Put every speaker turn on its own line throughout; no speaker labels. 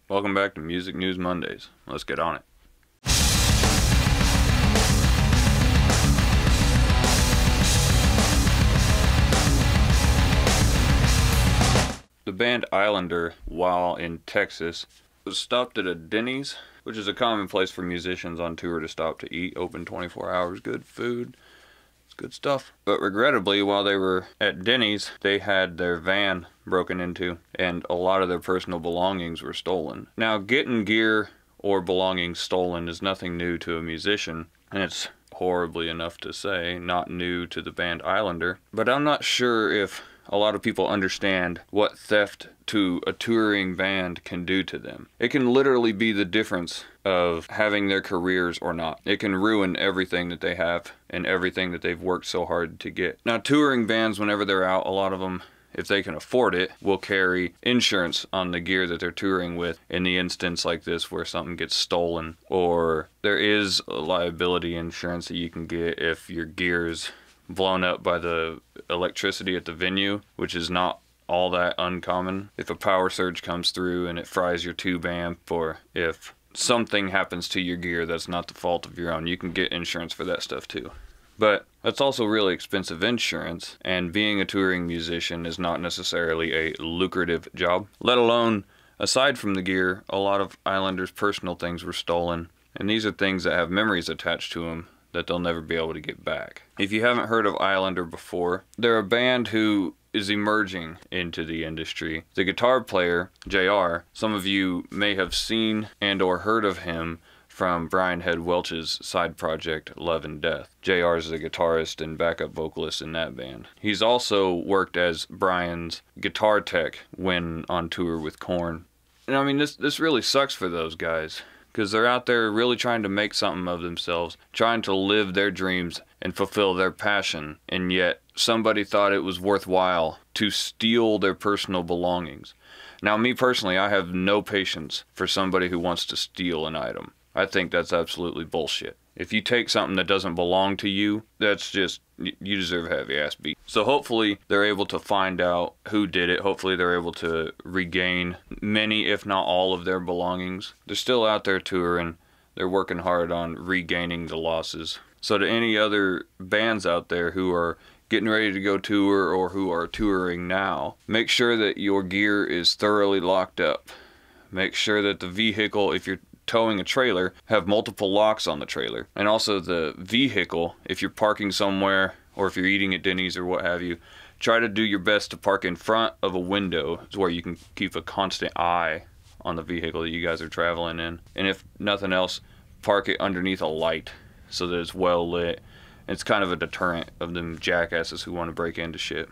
Welcome back to Music News Mondays. Let's get on it. The band Islander, while in Texas, was stopped at a Denny's, which is a common place for musicians on tour to stop to eat. Open 24 hours, good food. It's good stuff. But regrettably, while they were at Denny's, they had their van broken into and a lot of their personal belongings were stolen. Now, getting gear or belongings stolen is nothing new to a musician, and it's horribly enough to say not new to the band Islander. But I'm not sure if a lot of people understand what theft to a touring band can do to them. It can literally be the difference of having their careers or not. It can ruin everything that they have and everything that they've worked so hard to get. Now, touring bands, whenever they're out, a lot of them, if they can afford it, will carry insurance on the gear that they're touring with in the instance like this where something gets stolen, or there is a liability insurance that you can get if your gear's blown up by the electricity at the venue, which is not all that uncommon. If a power surge comes through and it fries your tube amp, or if something happens to your gear that's not the fault of your own, you can get insurance for that stuff too. But that's also really expensive insurance, and being a touring musician is not necessarily a lucrative job, let alone, aside from the gear, a lot of Islanders' personal things were stolen, and these are things that have memories attached to them that they'll never be able to get back. If you haven't heard of Islander before, they're a band who is emerging into the industry. The guitar player, JR, some of you may have seen and or heard of him from Brian Head Welch's side project, Love and Death. JR is the guitarist and backup vocalist in that band. He's also worked as Brian's guitar tech when on tour with Korn. And I mean, this really sucks for those guys, because they're out there really trying to make something of themselves, trying to live their dreams and fulfill their passion, and yet somebody thought it was worthwhile to steal their personal belongings. Now, me personally, I have no patience for somebody who wants to steal an item. I think that's absolutely bullshit. If you take something that doesn't belong to you, that's just, you deserve a heavy ass beat. So hopefully they're able to find out who did it. Hopefully they're able to regain many, if not all, of their belongings. They're still out there touring. They're working hard on regaining the losses. So to any other bands out there who are getting ready to go tour or who are touring now, make sure that your gear is thoroughly locked up. Make sure that the vehicle, if you're towing a trailer, have multiple locks on the trailer. And also the vehicle, if you're parking somewhere or if you're eating at Denny's or what have you, try to do your best to park in front of a window. It's where you can keep a constant eye on the vehicle that you guys are traveling in. And if nothing else, park it underneath a light so that it's well lit. It's kind of a deterrent of them jackasses who want to break into shit.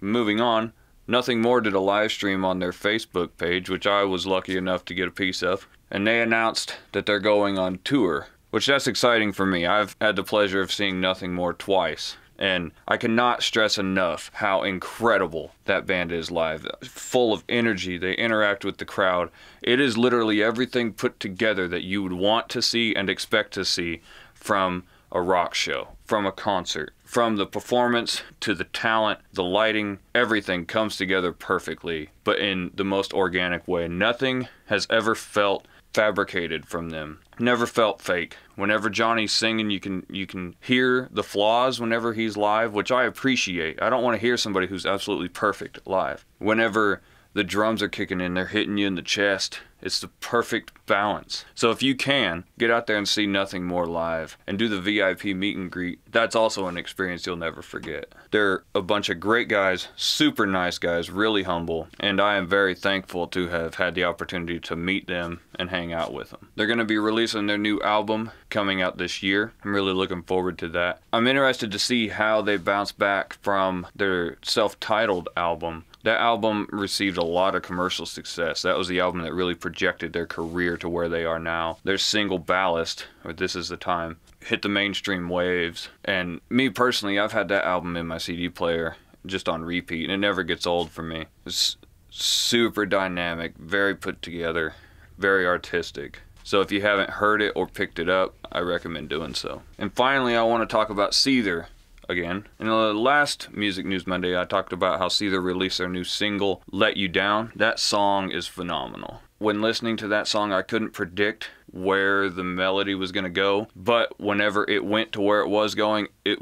Moving on, Nothing More did a live stream on their Facebook page, which I was lucky enough to get a piece of. And they announced that they're going on tour, which that's exciting for me. I've had the pleasure of seeing Nothing More twice, and I cannot stress enough how incredible that band is live. Full of energy, they interact with the crowd. It is literally everything put together that you would want to see and expect to see from a rock show, from a concert. From the performance to the talent, the lighting, everything comes together perfectly, but in the most organic way. Nothing has ever felt fabricated from them. Never felt fake. Whenever Johnny's singing, you can hear the flaws whenever he's live, which I appreciate. I don't want to hear somebody who's absolutely perfect live. Whenever the drums are kicking in, they're hitting you in the chest. It's the perfect balance. So if you can, get out there and see Nothing More live and do the VIP meet and greet. That's also an experience you'll never forget. They're a bunch of great guys, super nice guys, really humble, and I am very thankful to have had the opportunity to meet them and hang out with them. They're going to be releasing their new album coming out this year. I'm really looking forward to that. I'm interested to see how they bounce back from their self-titled album. That album received a lot of commercial success. That was the album that really projected their career to where they are now. Their single Ballast, or This Is the Time, hit the mainstream waves. And me personally, I've had that album in my CD player just on repeat, and it never gets old for me. It's super dynamic, very put together, very artistic. So if you haven't heard it or picked it up, I recommend doing so. And finally, I want to talk about Seether again. In the last Music News Monday, I talked about how Seether released their new single, Let You Down. That song is phenomenal. when listening to that song, I couldn't predict where the melody was going to go, but whenever it went to where it was going, it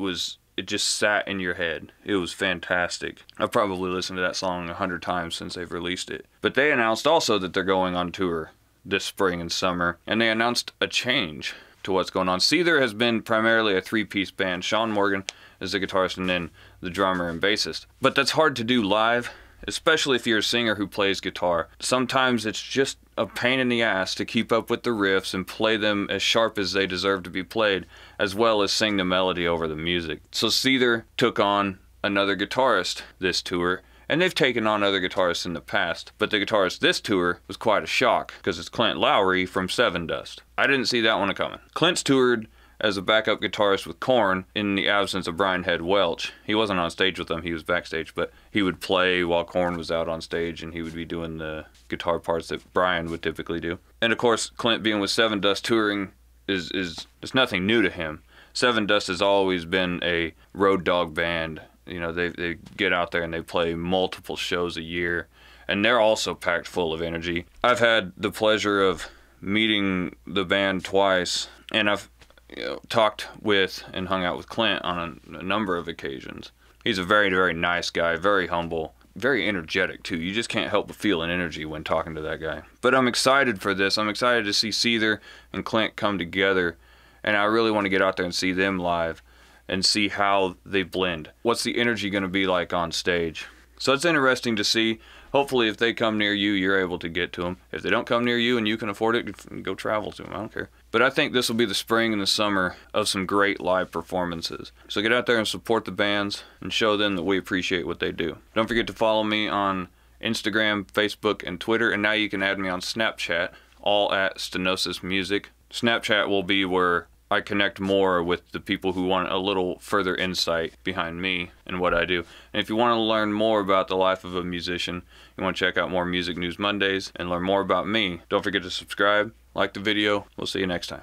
just sat in your head. It was fantastic. I've probably listened to that song 100 times since they've released it. But they announced also that they're going on tour this spring and summer, and they announced a change to what's going on. Seether has been primarily a three-piece band. Sean Morgan is the guitarist and then the drummer and bassist. But that's hard to do live, especially if you're a singer who plays guitar. Sometimes it's just a pain in the ass to keep up with the riffs and play them as sharp as they deserve to be played, as well as sing the melody over the music. So Seether took on another guitarist this tour, and they've taken on other guitarists in the past, but the guitarist this tour was quite a shock, because it's Clint Lowry from Sevendust. I didn't see that one coming. Clint's toured as a backup guitarist with Korn in the absence of Brian Head Welch. He wasn't on stage with them, he was backstage, but he would play while Korn was out on stage, and he would be doing the guitar parts that Brian would typically do. And of course, Clint being with Sevendust touring is nothing new to him. Sevendust has always been a road dog band. You know, they get out there and they play multiple shows a year, and they're also packed full of energy. I've had the pleasure of meeting the band twice, and I've talked with and hung out with Clint on a number of occasions. He's a very, very nice guy, very humble, very energetic too. You just can't help but feel an energy when talking to that guy. But I'm excited for this. I'm excited to see Seether and Clint come together, and I really want to get out there and see them live and see how they blend. What's the energy going to be like on stage? So it's interesting to see. Hopefully if they come near you, you're able to get to them. If they don't come near you and you can afford it, go travel to them. I don't care. But I think this will be the spring and the summer of some great live performances. So get out there and support the bands and show them that we appreciate what they do. Don't forget to follow me on Instagram, Facebook, and Twitter. And now you can add me on Snapchat, all at Stenosis Music. Snapchat will be where I connect more with the people who want a little further insight behind me and what I do. And if you want to learn more about the life of a musician, you want to check out more Music News Mondays and learn more about me, don't forget to subscribe, like the video. We'll see you next time.